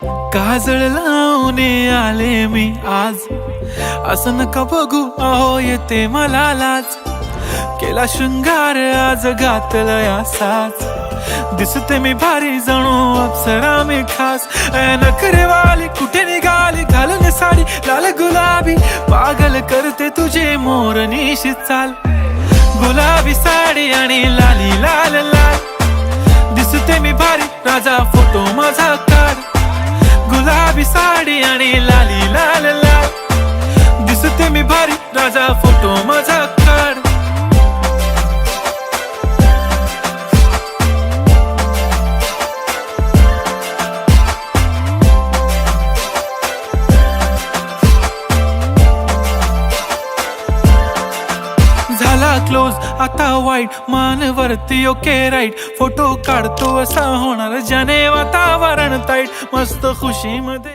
काजळ लावून आले मी आज, असं नका बघू अहो येते मला लाज. केला शृंगार आज घातला साज, दिसते मी भारी जणू अप्सरा मी खास. नखरेवाली कुठे निघाली घालून साडी लाल गुलाबी, पागल करते तुझे मोरनीशी चाल. गुलाबी साडी आणि लाली लाल लाल, दिसते मी भारी राजा फोटो माझा काढ. गुलाबी साडी आणि लाली लाल लाल, दिसते मी भारी राजा फोटो माझा काढ. झाला क्लोज आता वाईट, मान वरती ओके राईट. फोटो काढतो असा होणार ज्याने वातावरण ताईट, मस्त खुशी मध्ये.